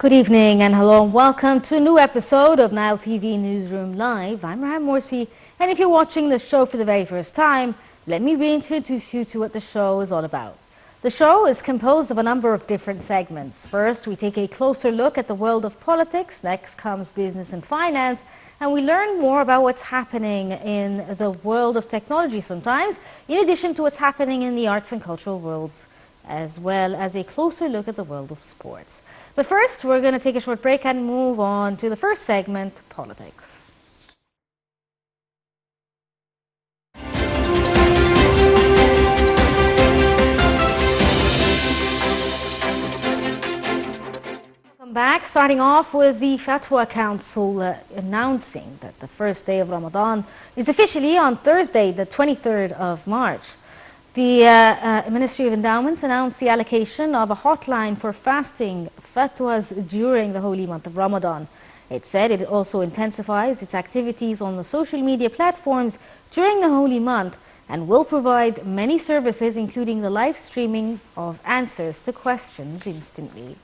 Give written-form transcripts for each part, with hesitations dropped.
Good evening and hello and welcome to a new episode of Nile TV Newsroom Live. I'm Raham Morsi, and if you're watching the show for the very first time, let me reintroduce you to what the show is all about. The show is composed of a number of different segments. First, we take a closer look at the world of politics. Next comes business and finance, and we learn more about what's happening in the world of technology sometimes, in addition to what's happening in the arts and cultural worlds, as well as a closer look at the world of sports. But first, we're going to take a short break and move on to the first segment, politics. Welcome back. Starting off with the Fatwa Council announcing that the first day of Ramadan is officially on Thursday, the 23rd of March. The Ministry of Endowments announced the allocation of a hotline for fasting fatwas during the holy month of Ramadan. It said it also intensifies its activities on the social media platforms during the holy month and will provide many services, including the live streaming of answers to questions instantly.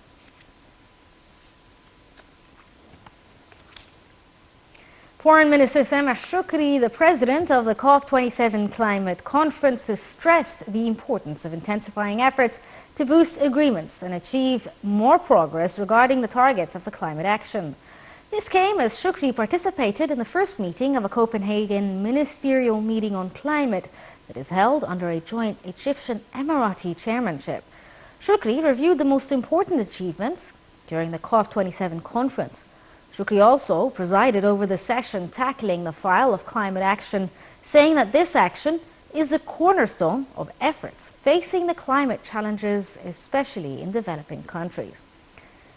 Foreign Minister Sameh Shoukry, the president of the COP27 climate conference, has stressed the importance of intensifying efforts to boost agreements and achieve more progress regarding the targets of the climate action. This came as Shoukry participated in the first meeting of a Copenhagen ministerial meeting on climate that is held under a joint Egyptian-Emirati chairmanship. Shoukry reviewed the most important achievements during the COP27 conference. Shoukry also presided over the session tackling the file of climate action, saying that this action is a cornerstone of efforts facing the climate challenges, especially in developing countries.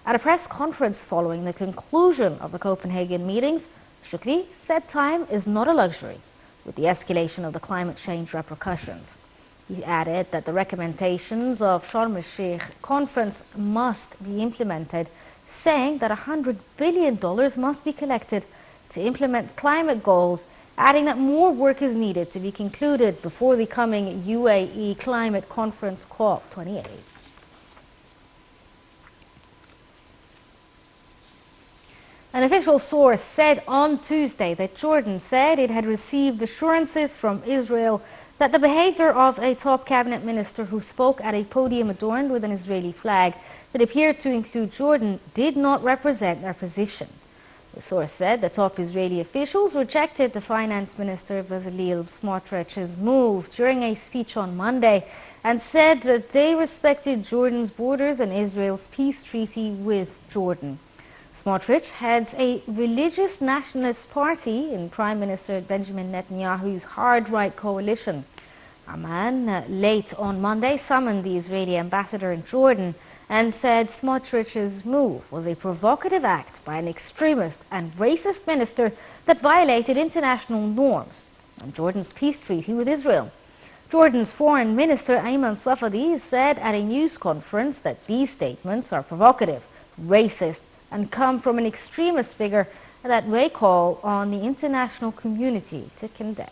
At a press conference following the conclusion of the Copenhagen meetings, Shoukry said time is not a luxury with the escalation of the climate change repercussions. He added that the recommendations of Sharm el-Sheikh conference must be implemented, saying that $100 billion must be collected to implement climate goals, adding that more work is needed to be concluded before the coming UAE climate conference COP28. An official source said on Tuesday that Jordan said it had received assurances from Israel that the behavior of a top cabinet minister who spoke at a podium adorned with an Israeli flag that appeared to include Jordan did not represent their position. The source said the top Israeli officials rejected the finance minister Bezalel Smotrich's move during a speech on Monday and said that they respected Jordan's borders and Israel's peace treaty with Jordan. Smotrich heads a religious nationalist party in Prime Minister Benjamin Netanyahu's hard-right coalition. Amman late on Monday summoned the Israeli ambassador in Jordan and said Smotrich's move was a provocative act by an extremist and racist minister that violated international norms and Jordan's peace treaty with Israel. Jordan's foreign minister Ayman Safadi said at a news conference that these statements are provocative, racist, and come from an extremist figure that may call on the international community to condemn.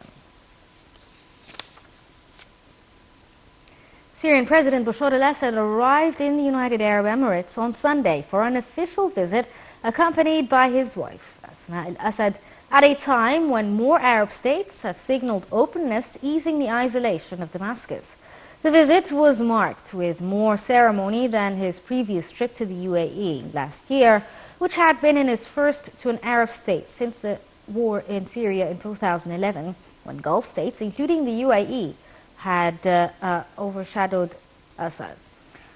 Syrian President Bashar al-Assad arrived in the United Arab Emirates on Sunday for an official visit accompanied by his wife, Asma al-Assad, at a time when more Arab states have signaled openness to easing the isolation of Damascus. The visit was marked with more ceremony than his previous trip to the UAE last year, which had been in his first to an Arab state since the war in Syria in 2011, when Gulf states, including the UAE, had overshadowed Assad.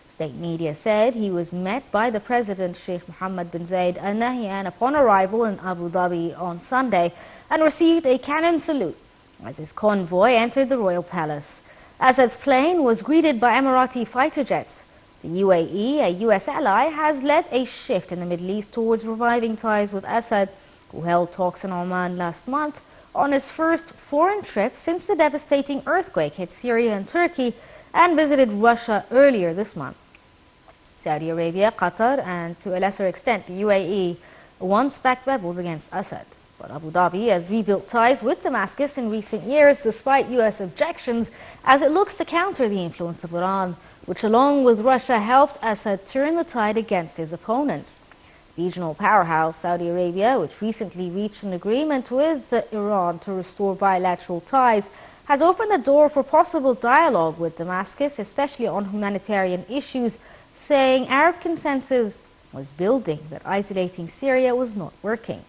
State media said he was met by the President Sheikh Mohammed bin Zayed Al Nahyan upon arrival in Abu Dhabi on Sunday and received a cannon salute as his convoy entered the royal palace. Assad's plane was greeted by Emirati fighter jets. The UAE, a U.S. ally, has led a shift in the Middle East towards reviving ties with Assad, who held talks in Oman last month on his first foreign trip since the devastating earthquake hit Syria and Turkey, and visited Russia earlier this month. Saudi Arabia, Qatar, and to a lesser extent the UAE once backed rebels against Assad. But Abu Dhabi has rebuilt ties with Damascus in recent years despite U.S. objections as it looks to counter the influence of Iran, which along with Russia helped Assad turn the tide against his opponents. Regional powerhouse Saudi Arabia, which recently reached an agreement with Iran to restore bilateral ties, has opened the door for possible dialogue with Damascus, especially on humanitarian issues, saying Arab consensus was building that isolating Syria was not working.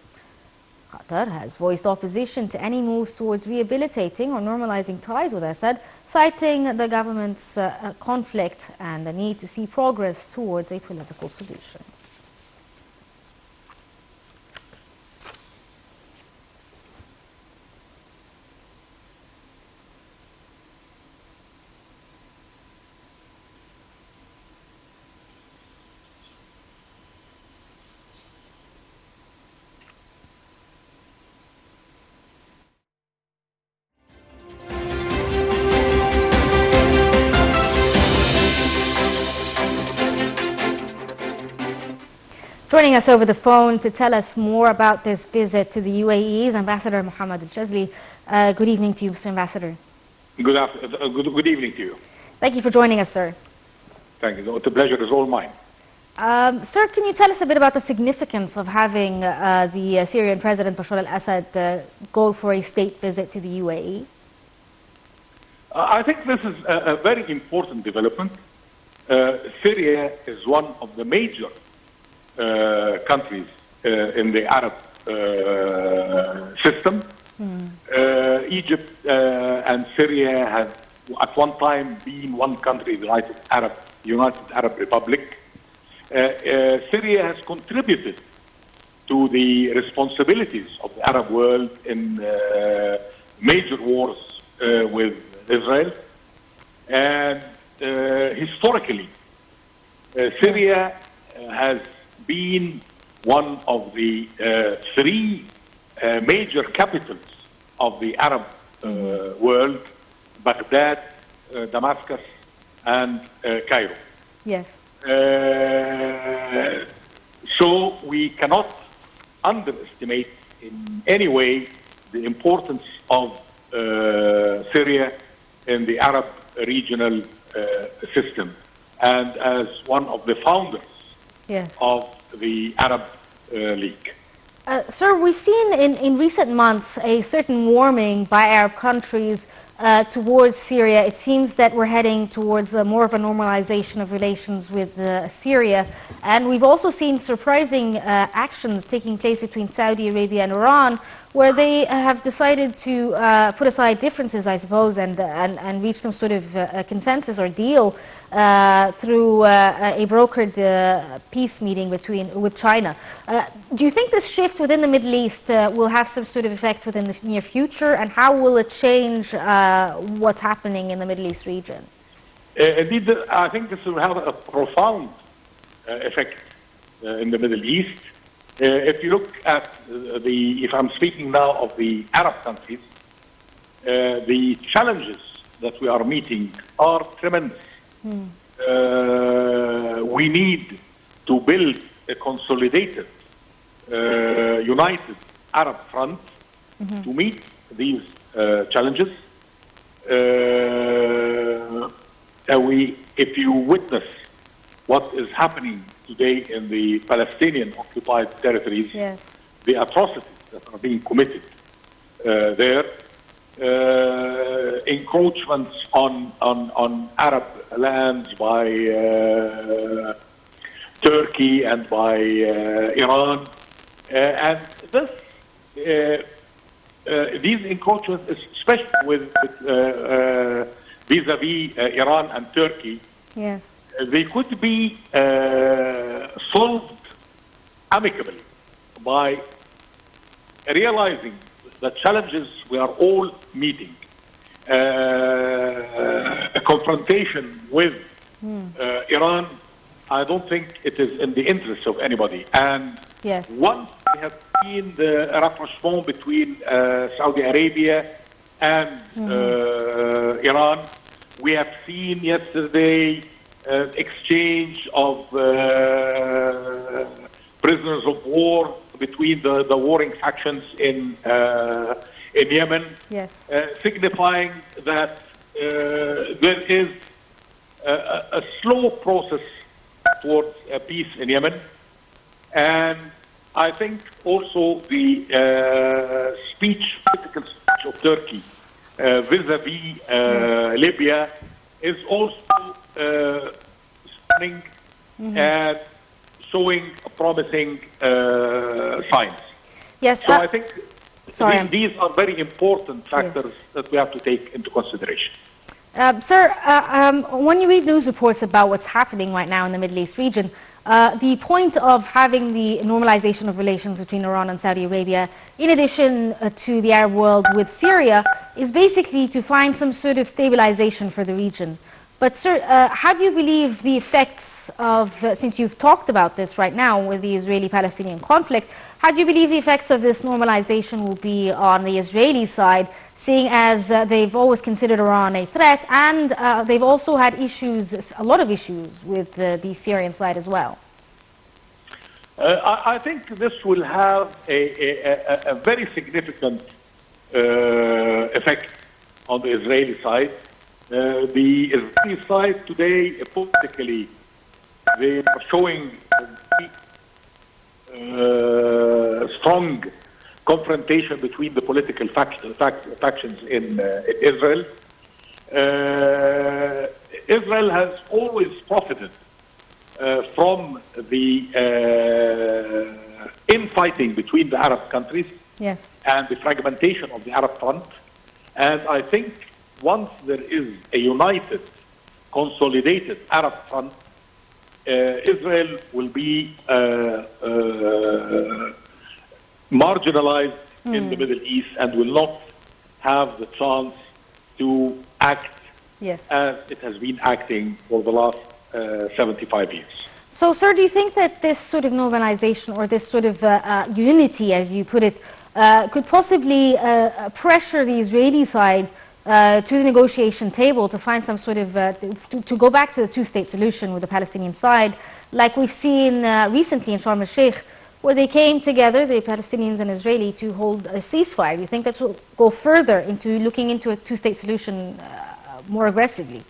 Qatar has voiced opposition to any moves towards rehabilitating or normalizing ties with Assad, citing the government's conflict and the need to see progress towards a political solution. Joining us over the phone to tell us more about this visit to the UAE is Ambassador Mohammed Al-Jazli. Good evening to you, Mr. Ambassador. Good evening to you. Thank you for joining us, sir. Thank you. The pleasure is all mine. Sir, can you tell us a bit about the significance of having the Syrian President Bashar al-Assad go for a state visit to the UAE? I think this is a very important development. Syria is one of the major countries in the Arab system. Egypt and Syria have at one time been one country, the United Arab Republic. Syria has contributed to the responsibilities of the Arab world in major wars with Israel. And historically, Syria has been one of the three major capitals of the Arab world: Baghdad, Damascus, and Cairo. Yes. So we cannot underestimate in any way the importance of Syria in the Arab regional system, and as one of the founders of the Arab League. Sir, we've seen in recent months a certain warming by Arab countries towards Syria. It seems that we're heading towards more of a normalization of relations with Syria. And we've also seen surprising actions taking place between Saudi Arabia and Iran, where they have decided to put aside differences, I suppose, and reach some sort of consensus or deal through a brokered peace meeting with China. Do you think this shift within the Middle East will have some sort of effect within the near future, and how will it change what's happening in the Middle East region? Indeed, I think this will have a profound effect in the Middle East. If you look at if I'm speaking now of the Arab countries, the challenges that we are meeting are tremendous. We need to build a consolidated, united Arab front to meet these challenges. If you witness what is happening today in the Palestinian-occupied territories, the atrocities that are being committed there, encroachments on Arab lands by Turkey and by Iran, and these encroachments, especially with vis-a-vis Iran and Turkey, they could be solved amicably by realizing the challenges we are all meeting. A confrontation with Iran, I don't think it is in the interest of anybody. And once we have seen the rapprochement between Saudi Arabia and Iran, we have seen yesterday exchange of prisoners of war between the warring factions in Yemen, signifying that there is a slow process towards peace in Yemen, And I think also the political speech of Turkey vis-a-vis Libya is also stunning and showing promising signs. Yes. So I think these are very important factors that we have to take into consideration. Sir, when you read news reports about what's happening right now in the Middle East region, the point of having the normalization of relations between Iran and Saudi Arabia, in addition to the Arab world with Syria, is basically to find some sort of stabilization for the region. But, sir, how do you believe the effects of, since you've talked about this right now with the Israeli-Palestinian conflict, how do you believe the effects of this normalization will be on the Israeli side, seeing as they've always considered Iran a threat, and they've also had issues, a lot of issues with the Syrian side as well? I think this will have a very significant effect on the Israeli side. The Israeli side today, politically, they are showing strong confrontation between the political factions in Israel. Israel has always profited from the infighting between the Arab countries and the fragmentation of the Arab front. And I think once there is a united, consolidated Arab front, Israel will be marginalized in the Middle East and will not have the chance to act as it has been acting for the last 75 years. So, sir, do you think that this sort of normalization or this sort of unity, as you put it, could possibly pressure the Israeli side to the negotiation table to find some sort of, to go back to the two-state solution with the Palestinian side, like we've seen recently in Sharm el-Sheikh, where they came together, the Palestinians and Israeli, to hold a ceasefire? Do you think that will go further into looking into a two-state solution more aggressively?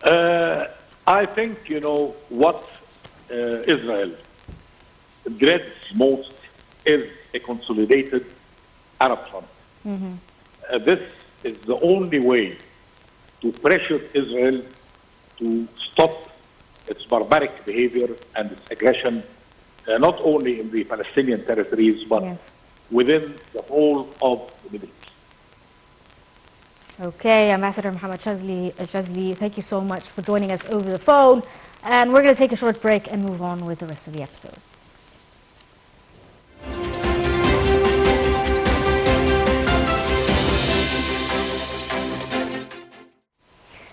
I think, you know, what Israel dreads most is a consolidated Arab front. This is the only way to pressure Israel to stop its barbaric behavior and its aggression, not only in the Palestinian territories, but within the whole of the Middle East. Okay, Ambassador Mohammed Shazli, thank you so much for joining us over the phone. And we're going to take a short break and move on with the rest of the episode.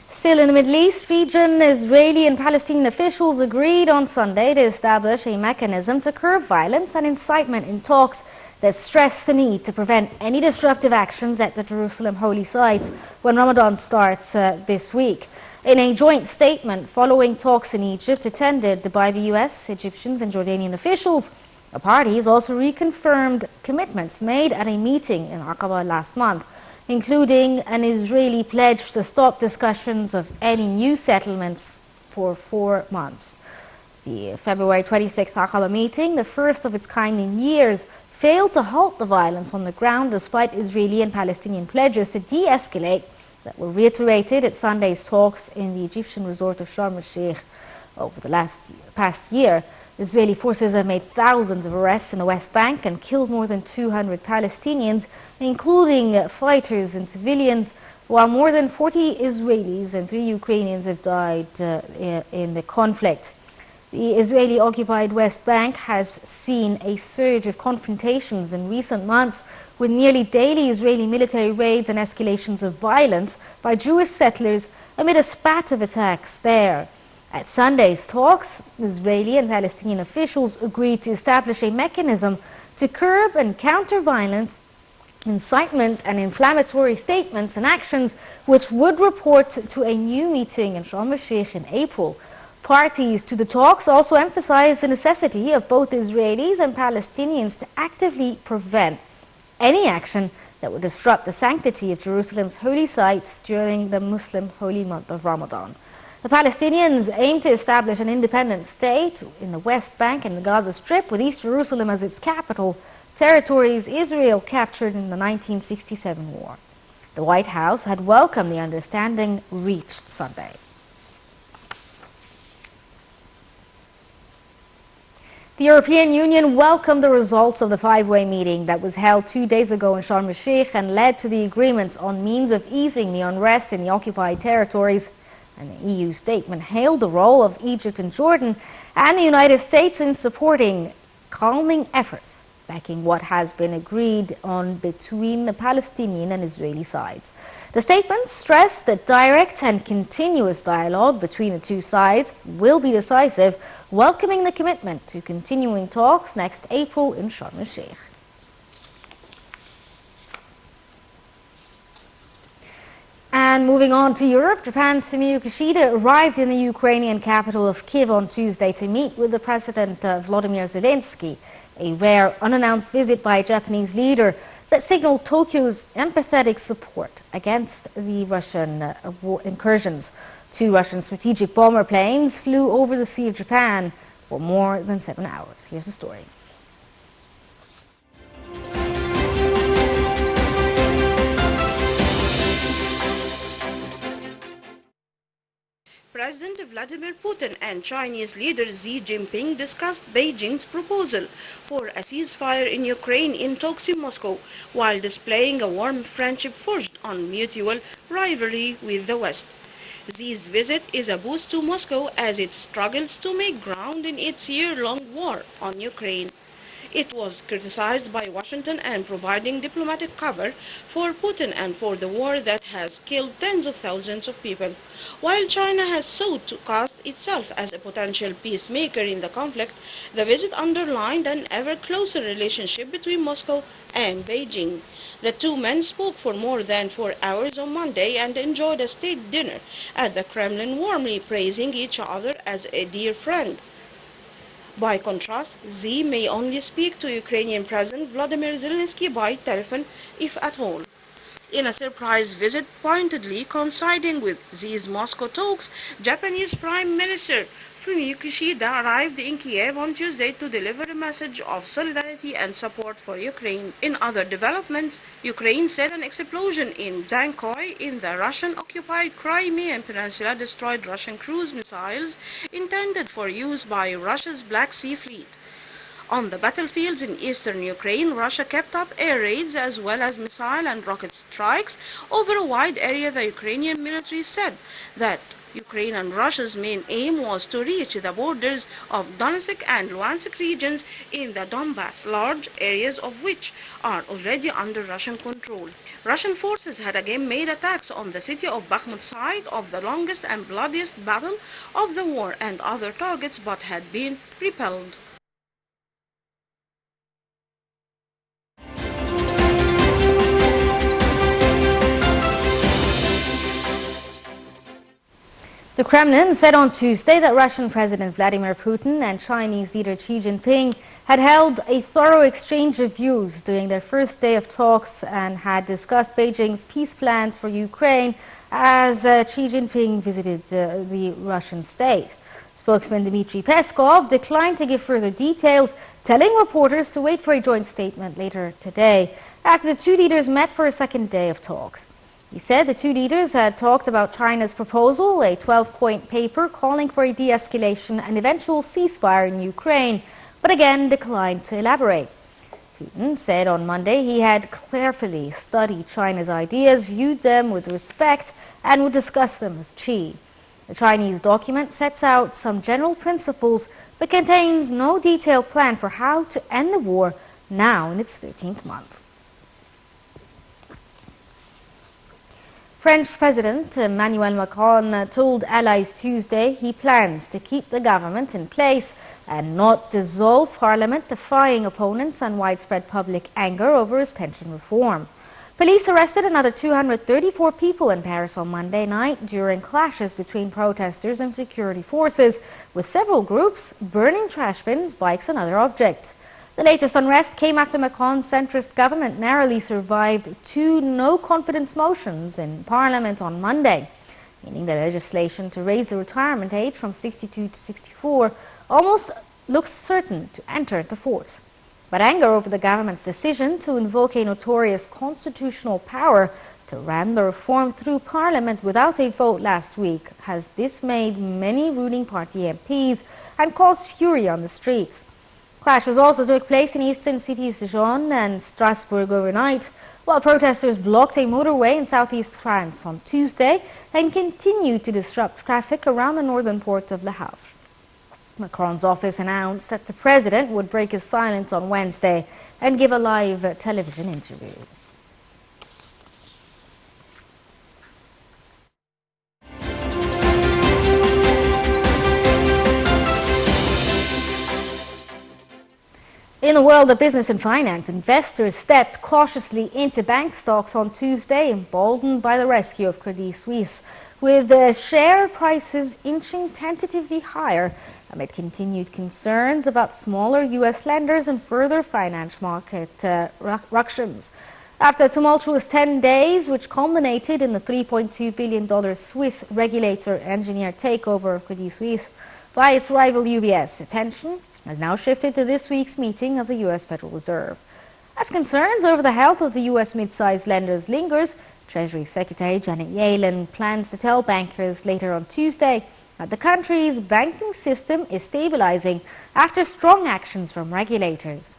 Still in the Middle East region, Israeli and Palestinian officials agreed on Sunday to establish a mechanism to curb violence and incitement in talks that stress the need to prevent any disruptive actions at the Jerusalem holy sites when Ramadan starts this week. In a joint statement following talks in Egypt attended by the US, Egyptians and Jordanian officials, the parties also reconfirmed commitments made at a meeting in Aqaba last month, including an Israeli pledge to stop discussions of any new settlements for 4 months. The February 26th Aqaba meeting, the first of its kind in years, failed to halt the violence on the ground despite Israeli and Palestinian pledges to de-escalate that were reiterated at Sunday's talks in the Egyptian resort of Sharm el-Sheikh over the past year. Israeli forces have made thousands of arrests in the West Bank and killed more than 200 Palestinians, including fighters and civilians, while more than 40 Israelis and 3 Ukrainians have died in the conflict. The Israeli-occupied West Bank has seen a surge of confrontations in recent months, with nearly daily Israeli military raids and escalations of violence by Jewish settlers amid a spat of attacks there. At Sunday's talks, Israeli and Palestinian officials agreed to establish a mechanism to curb and counter violence, incitement and inflammatory statements and actions, which would report to a new meeting in Sharm el-Sheikh in April. Parties to the talks also emphasized the necessity of both Israelis and Palestinians to actively prevent any action that would disrupt the sanctity of Jerusalem's holy sites during the Muslim holy month of Ramadan. The Palestinians aim to establish an independent state in the West Bank and the Gaza Strip, with East Jerusalem as its capital, territories Israel captured in the 1967 war. The White House had welcomed the understanding reached Sunday. The European Union welcomed the results of the five-way meeting that was held 2 days ago in Sharm el-Sheikh and led to the agreement on means of easing the unrest in the occupied territories. And the EU statement hailed the role of Egypt and Jordan and the United States in supporting calming efforts, backing what has been agreed on between the Palestinian and Israeli sides. The statement stressed that direct and continuous dialogue between the two sides will be decisive, welcoming the commitment to continuing talks next April in Sharm el-Sheikh. And moving on to Europe, Japan's Fumio Kishida arrived in the Ukrainian capital of Kyiv on Tuesday to meet with the President Volodymyr Zelensky, a rare unannounced visit by a Japanese leader that signaled Tokyo's empathetic support against the Russian incursions. 2 Russian strategic bomber planes flew over the Sea of Japan for more than 7 hours. Here's the story. President Vladimir Putin and Chinese leader Xi Jinping discussed Beijing's proposal for a ceasefire in Ukraine in talks in Moscow, while displaying a warm friendship forged on mutual rivalry with the West. Xi's visit is a boost to Moscow as it struggles to make ground in its year-long war on Ukraine. It was criticized by Washington and providing diplomatic cover for Putin and for the war that has killed tens of thousands of people. While China has sought to cast itself as a potential peacemaker in the conflict, the visit underlined an ever closer relationship between Moscow and Beijing. The two men spoke for more than 4 hours on Monday and enjoyed a state dinner at the Kremlin, warmly praising each other as a dear friend. By contrast, Xi may only speak to Ukrainian President Volodymyr Zelensky by telephone, if at all. In a surprise visit pointedly coinciding with Xi's Moscow talks, Japanese Prime Minister Fumio Kishida arrived in Kiev on Tuesday to deliver a message of solidarity and support for Ukraine. In other developments, Ukraine said an explosion in Zankoy in the Russian-occupied Crimean Peninsula destroyed Russian cruise missiles intended for use by Russia's Black Sea Fleet. On the battlefields in eastern Ukraine, Russia kept up air raids as well as missile and rocket strikes over a wide area. The Ukrainian military said that Ukraine and Russia's main aim was to reach the borders of Donetsk and Luhansk regions in the Donbass, large areas of which are already under Russian control. Russian forces had again made attacks on the city of Bakhmut, site of the longest and bloodiest battle of the war, and other targets, but had been repelled. The Kremlin said on Tuesday that Russian President Vladimir Putin and Chinese leader Xi Jinping had held a thorough exchange of views during their first day of talks and had discussed Beijing's peace plans for Ukraine as Xi Jinping visited the Russian state. Spokesman Dmitry Peskov declined to give further details, telling reporters to wait for a joint statement later today after the two leaders met for a second day of talks. He said the two leaders had talked about China's proposal, a 12-point paper calling for a de-escalation and eventual ceasefire in Ukraine, but again declined to elaborate. Putin said on Monday he had carefully studied China's ideas, viewed them with respect, and would discuss them with Xi. The Chinese document sets out some general principles, but contains no detailed plan for how to end the war now in its 13th month. French President Emmanuel Macron told allies Tuesday he plans to keep the government in place and not dissolve parliament, defying opponents and widespread public anger over his pension reform. Police arrested another 234 people in Paris on Monday night during clashes between protesters and security forces, with several groups burning trash bins, bikes and other objects. The latest unrest came after Macron's centrist government narrowly survived 2 no-confidence motions in Parliament on Monday. meaning the legislation to raise the retirement age from 62 to 64 almost looks certain to enter into force. But anger over the government's decision to invoke a notorious constitutional power to ram the reform through Parliament without a vote last week has dismayed many ruling party MPs and caused fury on the streets. Clashes also took place in eastern cities Dijon and Strasbourg overnight, while protesters blocked a motorway in southeast France on Tuesday and continued to disrupt traffic around the northern port of Le Havre. Macron's office announced that the president would break his silence on Wednesday and give a live television interview. In the world of business and finance, investors stepped cautiously into bank stocks on Tuesday, emboldened by the rescue of Credit Suisse, with share prices inching tentatively higher amid continued concerns about smaller U.S. lenders and further financial market ructions. After a tumultuous 10 days, which culminated in the $3.2 billion Swiss regulator-engineered takeover of Credit Suisse by its rival UBS, attention has now shifted to this week's meeting of the U.S. Federal Reserve. As concerns over the health of the U.S. mid-sized lenders lingers, Treasury Secretary Janet Yellen plans to tell bankers later on Tuesday that the country's banking system is stabilizing after strong actions from regulators.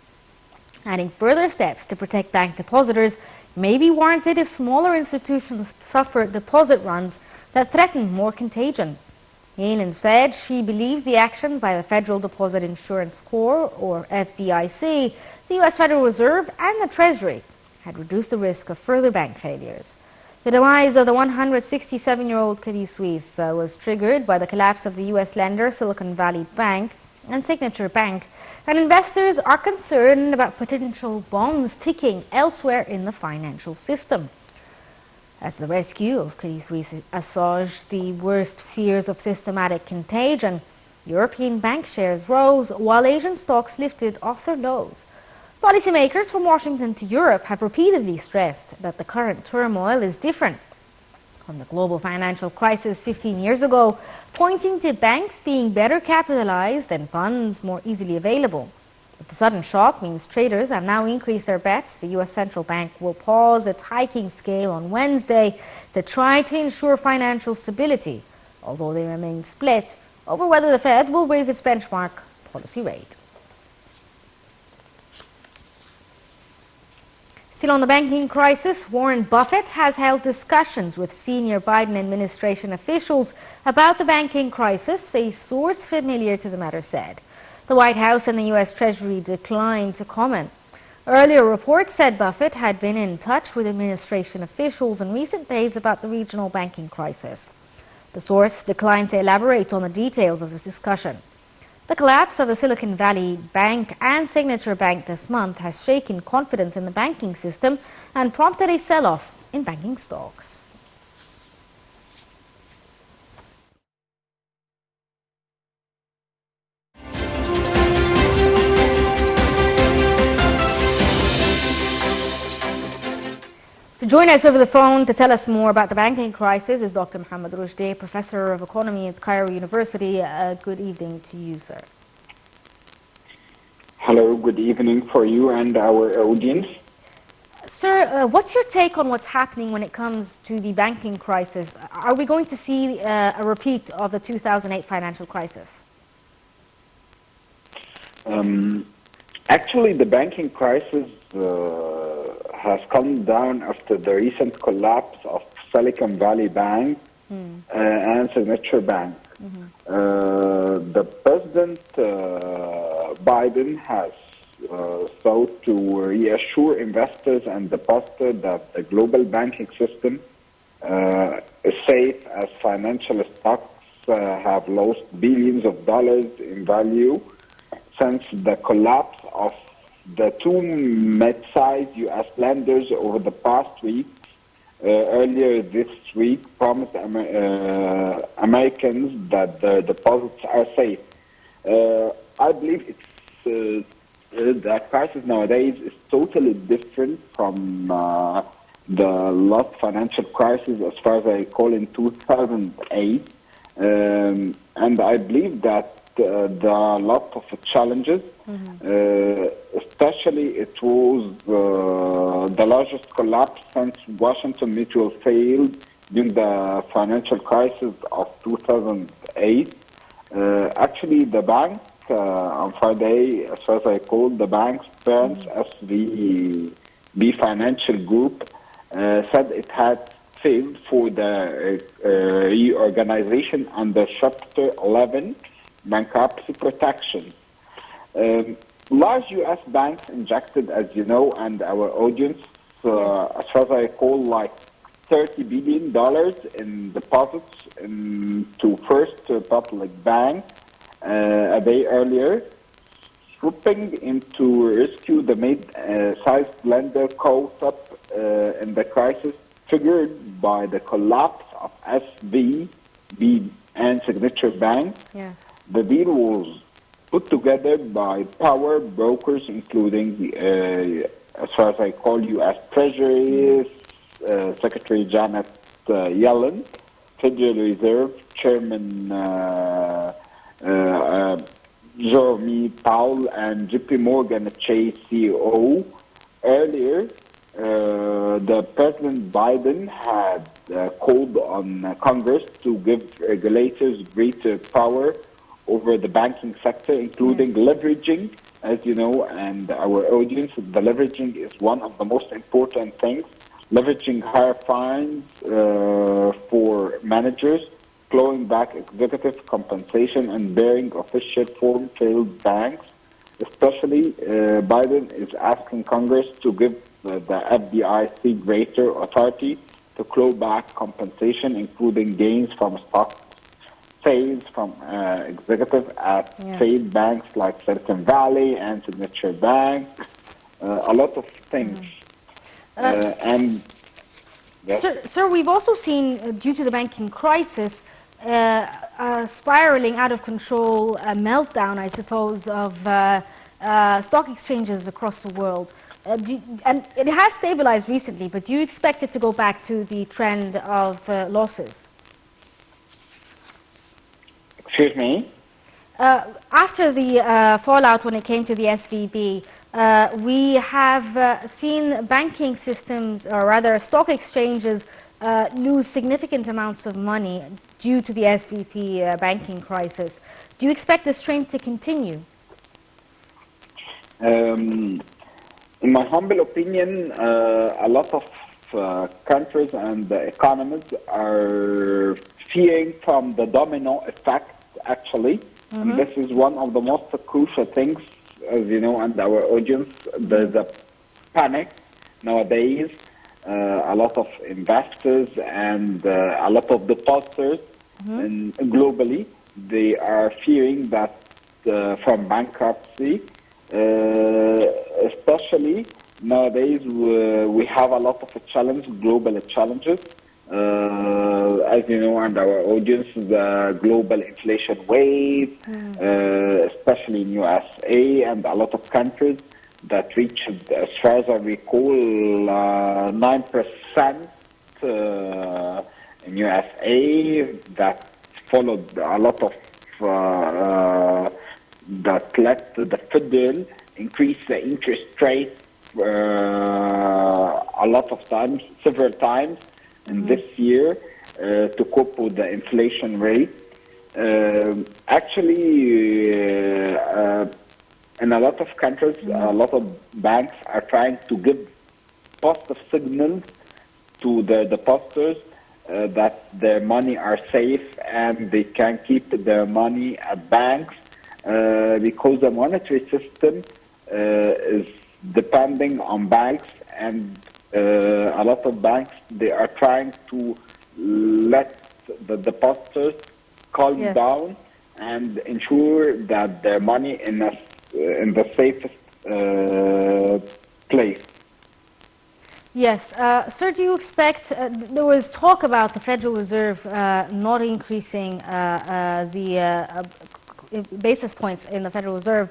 Adding further steps to protect bank depositors may be warranted if smaller institutions suffer deposit runs that threaten more contagion. Yellen said she believed the actions by the Federal Deposit Insurance Corps, or FDIC, the U.S. Federal Reserve and the Treasury had reduced the risk of further bank failures. The demise of the 167-year-old Credit Suisse was triggered by the collapse of the U.S. lender Silicon Valley Bank and Signature Bank, and investors are concerned about potential bombs ticking elsewhere in the financial system. As the rescue of Credit Suisse assuaged the worst fears of systematic contagion, European bank shares rose while Asian stocks lifted off their lows. Policymakers from Washington to Europe have repeatedly stressed that the current turmoil is different from the global financial crisis 15 years ago, pointing to banks being better capitalized and funds more easily available. But the sudden shock means traders have now increased their bets. The U.S. Central Bank will pause its hiking scale on Wednesday to try to ensure financial stability, although they remain split over whether the Fed will raise its benchmark policy rate. Still on the banking crisis, Warren Buffett has held discussions with senior Biden administration officials about the banking crisis, a source familiar to the matter said. The White House and the U.S. Treasury declined to comment. Earlier reports said Buffett had been in touch with administration officials in recent days about the regional banking crisis. The source declined to elaborate on the details of this discussion. The collapse of the Silicon Valley Bank and Signature Bank this month has shaken confidence in the banking system and prompted a sell-off in banking stocks. To join us over the phone to tell us more about the banking crisis is Dr. Mohammed Roujdi, Professor of Economy at Cairo University. Good evening to you, sir. Hello, good evening for you and our audience. Sir, what's your take on what's happening when it comes to the banking crisis? Are we going to see a repeat of the 2008 financial crisis? Actually, the banking crisis has come down after the recent collapse of Silicon Valley Bank and Signature Bank. The President Biden has sought to reassure investors and depositors that the global banking system is safe, as financial stocks have lost billions of dollars in value since the collapse of the two mid-sized U.S. lenders over the past week. Earlier this week promised Americans that their deposits are safe. I believe the crisis nowadays is totally different from the last financial crisis, as far as I recall, in 2008. And I believe that there are a lot of challenges. Especially, it was the largest collapse since Washington Mutual failed during the financial crisis of 2008. Actually, the bank on Friday, as far as I recall, the bank's parent, SVB Financial Group, said it had failed for the reorganization under Chapter 11 bankruptcy protection. Large U.S. banks injected, as you know, and our audience, as far as I recall, like $30 billion in deposits into First Republic Bank a day earlier, swooping in to rescue the mid-sized lender caught up in the crisis triggered by the collapse of SVB and Signature Bank. Yes. The deal was put together by power brokers, including, as far as I call, U.S. Treasury, Secretary Janet Yellen, Federal Reserve Chairman Jerome Powell, and JP Morgan Chase CEO. Earlier, the President Biden had called on Congress to give regulators greater power over the banking sector, including leveraging, as you know, and our audience. The leveraging is one of the most important things. Leveraging higher fines for managers, clawing back executive compensation, and bearing official form failed banks. Especially, Biden is asking Congress to give the FDIC greater authority to claw back compensation, including gains from stock sales from executives at failed banks like Silicon Valley and Signature Bank. A lot of things. And yes. Sir, we've also seen, due to the banking crisis, spiraling out of control, a meltdown, I suppose, of stock exchanges across the world. And it has stabilized recently, but do you expect it to go back to the trend of losses? Excuse me? After the fallout when it came to the SVB, we have seen banking systems, or rather stock exchanges, lose significant amounts of money due to the SVB banking crisis. Do you expect this trend to continue? In my humble opinion, a lot of countries and economies are fearing from the domino effect, actually. And this is one of the most crucial things, as you know, and our audience. There's a panic nowadays. A lot of investors and a lot of depositors and globally, they are fearing that from bankruptcy, especially nowadays we have a lot of global challenges. As you know, and our audience, the global inflation wave, especially in USA and a lot of countries that reached, as far as I recall, 9% in USA. That followed a lot of that led to the Federal increase the interest rate a lot of times, several times in this year to cope with the inflation rate. Actually, in a lot of countries, a lot of banks are trying to give positive signals to their depositors that their money are safe and they can keep their money at banks because the monetary system is depending on banks, and a lot of banks, they are trying to let the depositors calm down and ensure that their money in the safest place. Yes. Sir, do you expect, there was talk about the Federal Reserve not increasing the basis points in the Federal Reserve,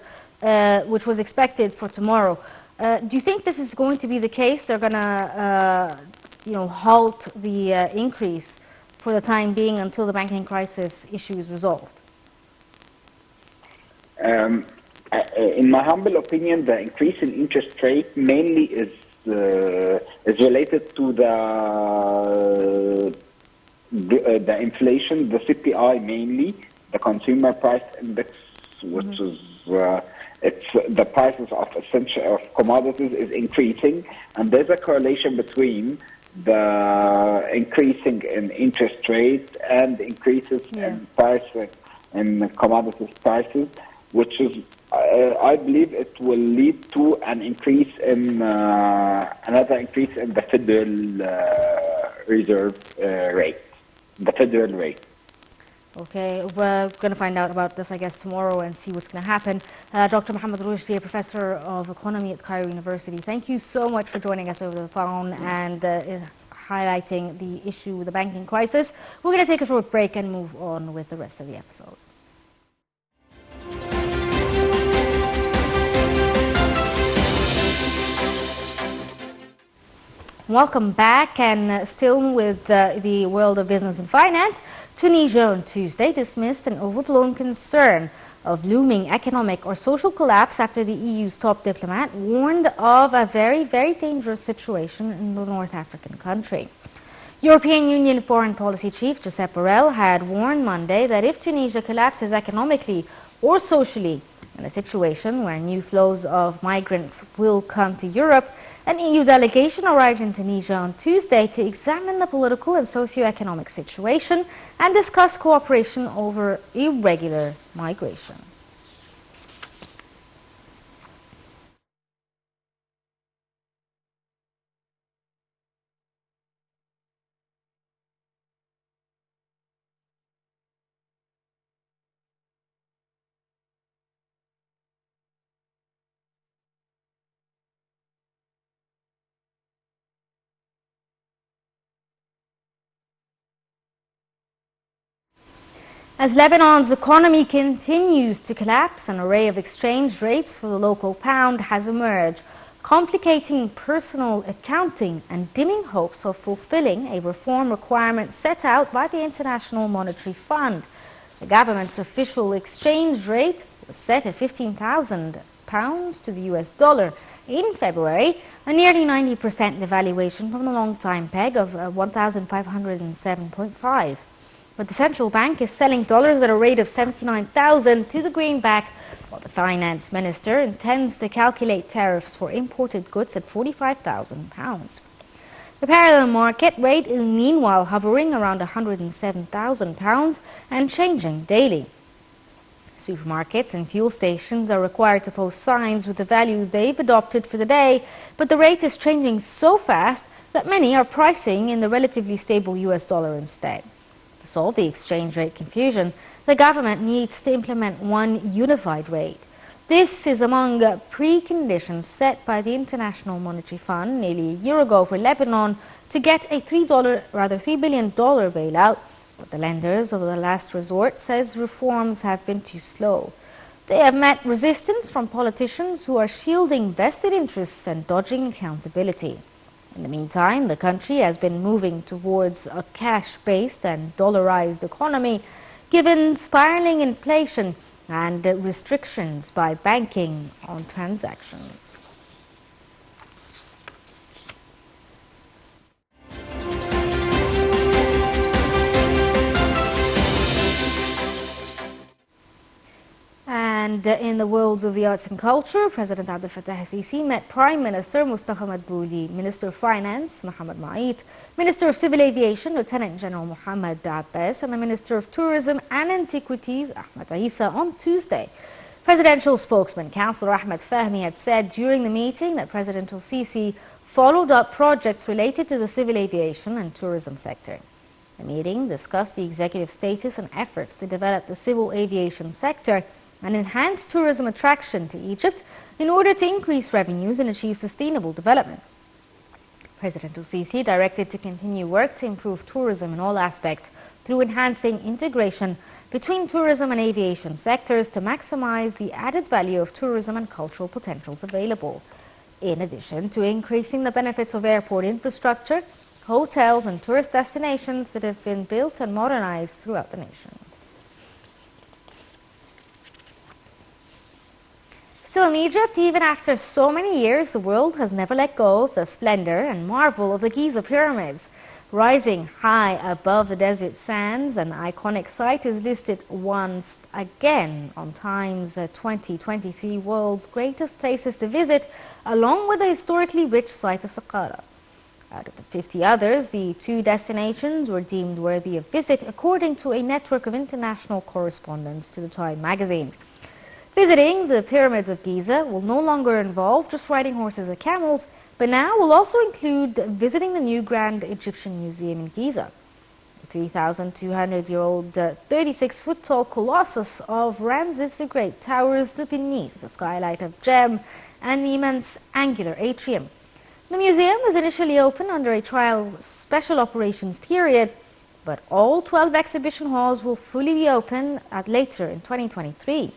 which was expected for tomorrow. Do you think this is going to be the case? They're going to halt the increase for the time being until the banking crisis issue is resolved? In my humble opinion, the increase in interest rate mainly is related to the inflation, the CPI mainly, the consumer price index, which is it's the prices of commodities is increasing, and there's a correlation between the increasing in interest rate and increases in price in commodities prices, which is I believe it will lead to an increase in another increase in the Federal Reserve rate, the federal rate. Okay, we're going to find out about this, I guess, tomorrow and see what's going to happen. Dr. Mohammed Rushdi, Professor of Economy at Cairo University, thank you so much for joining us over the phone and highlighting the issue with the banking crisis. We're going to take a short break and move on with the rest of the episode. Welcome back, and still with the world of business and finance. Tunisia on Tuesday dismissed an overblown concern of looming economic or social collapse after the EU's top diplomat warned of a very, very dangerous situation in the North African country. European Union Foreign Policy Chief Josep Borrell had warned Monday that if Tunisia collapses economically or socially in a situation where new flows of migrants will come to Europe, an EU delegation arrived in Tunisia on Tuesday to examine the political and socio-economic situation and discuss cooperation over irregular migration. As Lebanon's economy continues to collapse, an array of exchange rates for the local pound has emerged, complicating personal accounting and dimming hopes of fulfilling a reform requirement set out by the International Monetary Fund. The government's official exchange rate was set at £15,000 to the US dollar in February, a nearly 90% devaluation from the long-time peg of 1,507.5. But the central bank is selling dollars at a rate of 79,000 to the greenback, while the finance minister intends to calculate tariffs for imported goods at 45,000 pounds. The parallel market rate is meanwhile hovering around 107,000 pounds and changing daily. Supermarkets and fuel stations are required to post signs with the value they've adopted for the day, but the rate is changing so fast that many are pricing in the relatively stable US dollar instead. To solve the exchange rate confusion, the government needs to implement one unified rate. This is among preconditions set by the International Monetary Fund nearly a year ago for Lebanon to get a $3 billion bailout. But the lenders of the last resort says reforms have been too slow. They have met resistance from politicians who are shielding vested interests and dodging accountability. In the meantime, the country has been moving towards a cash-based and dollarized economy, given spiraling inflation and restrictions by banking on transactions. And in the world of the arts and culture, President Abdel Fattah al-Sisi met Prime Minister Mustafa Madbouli, Minister of Finance Mohammed Ma'it, Minister of Civil Aviation Lieutenant General Mohammed Abbas, and the Minister of Tourism and Antiquities Ahmed Isa on Tuesday. Presidential spokesman Councillor Ahmed Fahmi had said during the meeting that President al-Sisi followed up projects related to the civil aviation and tourism sector. The meeting discussed the executive status and efforts to develop the civil aviation sector and enhance tourism attraction to Egypt in order to increase revenues and achieve sustainable development. President al-Sisi directed to continue work to improve tourism in all aspects through enhancing integration between tourism and aviation sectors to maximize the added value of tourism and cultural potentials available. In addition to increasing the benefits of airport infrastructure, hotels and tourist destinations that have been built and modernized throughout the nation. Still in Egypt, even after so many years, the world has never let go of the splendor and marvel of the Giza pyramids. Rising high above the desert sands, an iconic site is listed once again on Time's 2023 World's Greatest Places to Visit, along with the historically rich site of Saqqara. Out of the 50 others, the 2 destinations were deemed worthy of visit, according to a network of international correspondents to the Time magazine. Visiting the pyramids of Giza will no longer involve just riding horses or camels, but now will also include visiting the new Grand Egyptian Museum in Giza. The 3,200-year-old, 36-foot-tall colossus of Ramses the Great towers beneath the skylight of Gem and the immense angular atrium. The museum was initially open under a trial special operations period, but all 12 exhibition halls will fully be open later in 2023.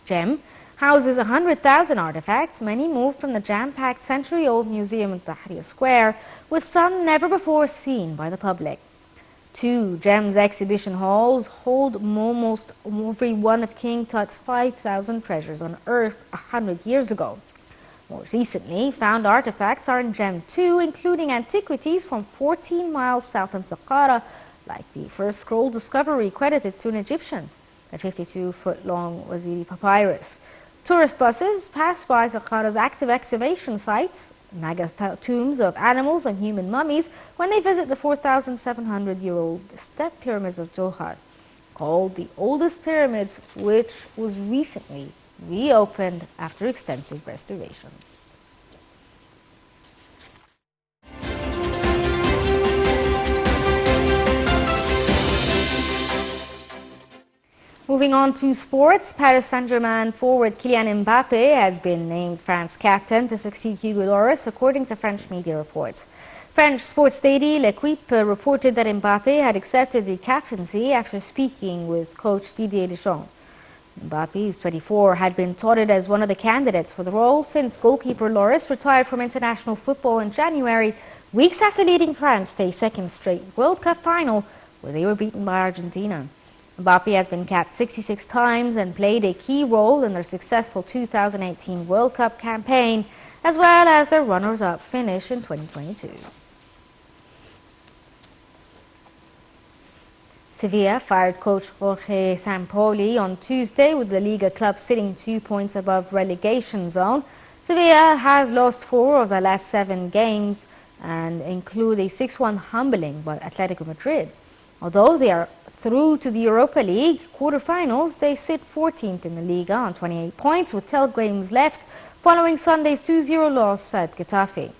Gem houses 100,000 artifacts, many moved from the jam-packed century-old museum in Tahrir Square, with some never before seen by the public. 2 Gem's exhibition halls hold almost every one of King Tut's 5,000 treasures unearthed 100 years ago. More recently found artifacts are in Gem 2, including antiquities from 14 miles south of Saqqara, like the first scroll discovery credited to an Egyptian, a 52-foot-long Waziri papyrus. Tourist buses pass by Saqqara's active excavation sites, mega tombs of animals and human mummies, when they visit the 4,700-year-old step pyramids of Johar, called the oldest pyramids, which was recently reopened after extensive restorations. Moving on to sports, Paris Saint-Germain forward Kylian Mbappe has been named France captain to succeed Hugo Lloris, according to French media reports. French sports daily L'Equipe reported that Mbappe had accepted the captaincy after speaking with coach Didier Deschamps. Mbappe, who's 24, had been touted as one of the candidates for the role since goalkeeper Lloris retired from international football in January, weeks after leading France to a second straight World Cup final where they were beaten by Argentina. Mbappe has been capped 66 times and played a key role in their successful 2018 World Cup campaign, as well as their runners-up finish in 2022. Sevilla fired coach Jorge Sampaoli on Tuesday, with the Liga club sitting 2 points above relegation zone. Sevilla have lost 4 of their last 7 games and include a 6-1 humbling by Atletico Madrid. Although they are through to the Europa League quarterfinals, they sit 14th in the Liga on 28 points with 12 games left following Sunday's 2-0 loss at Getafe.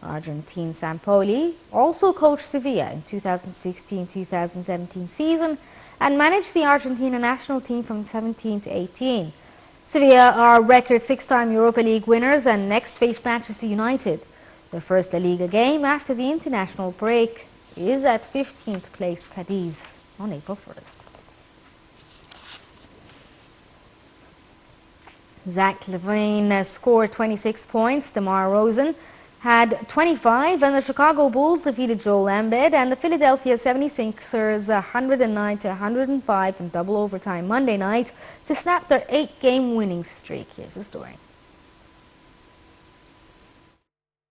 Argentine Sampaoli also coached Sevilla in 2016-2017 season and managed the Argentina national team from 17 to 18. Sevilla are record 6-time Europa League winners and next face Manchester United. Their first La Liga game after the international break is at 15th place Cadiz on April 1st. Zach Levine scored 26 points. DeMar Rosen had 25, and the Chicago Bulls defeated Joel Embiid and the Philadelphia 76ers 109-105 in double overtime Monday night to snap their 8-game winning streak. Here's the story.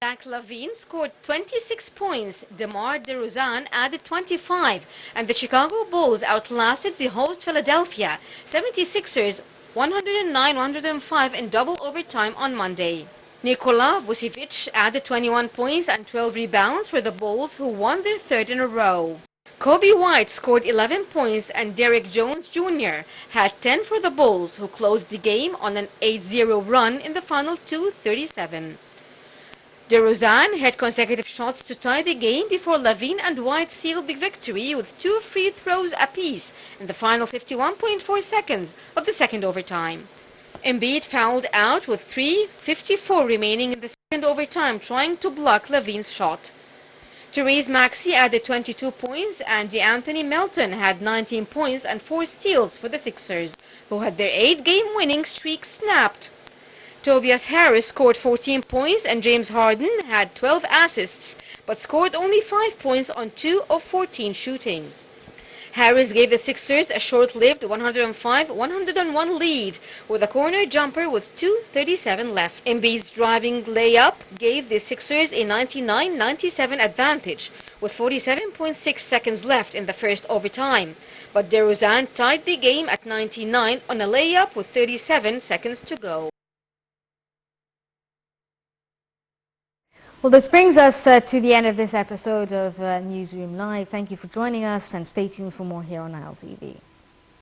Zach LaVine scored 26 points, DeMar DeRozan added 25, and the Chicago Bulls outlasted the host Philadelphia 76ers 109-105 in double overtime on Monday. Nikola Vucevic added 21 points and 12 rebounds for the Bulls, who won their 3rd in a row. Kobe White scored 11 points and Derrick Jones Jr. had 10 for the Bulls, who closed the game on an 8-0 run in the final 2:37. DeRozan had consecutive shots to tie the game before LaVine and White sealed the victory with 2 free throws apiece in the final 51.4 seconds of the second overtime. Embiid fouled out with 3:54 remaining in the second overtime, trying to block LaVine's shot. Therese Maxey added 22 points and DeAnthony Melton had 19 points and 4 steals for the Sixers, who had their 8-game winning streak snapped. Tobias Harris scored 14 points and James Harden had 12 assists, but scored only 5 points on 2 of 14 shooting. Harris gave the Sixers a short-lived 105-101 lead with a corner jumper with 2:37 left. Embiid's driving layup gave the Sixers a 99-97 advantage with 47.6 seconds left in the first overtime. But DeRozan tied the game at 99 on a layup with 37 seconds to go. Well, this brings us to the end of this episode of Newsroom Live. Thank you for joining us and stay tuned for more here on Nile TV.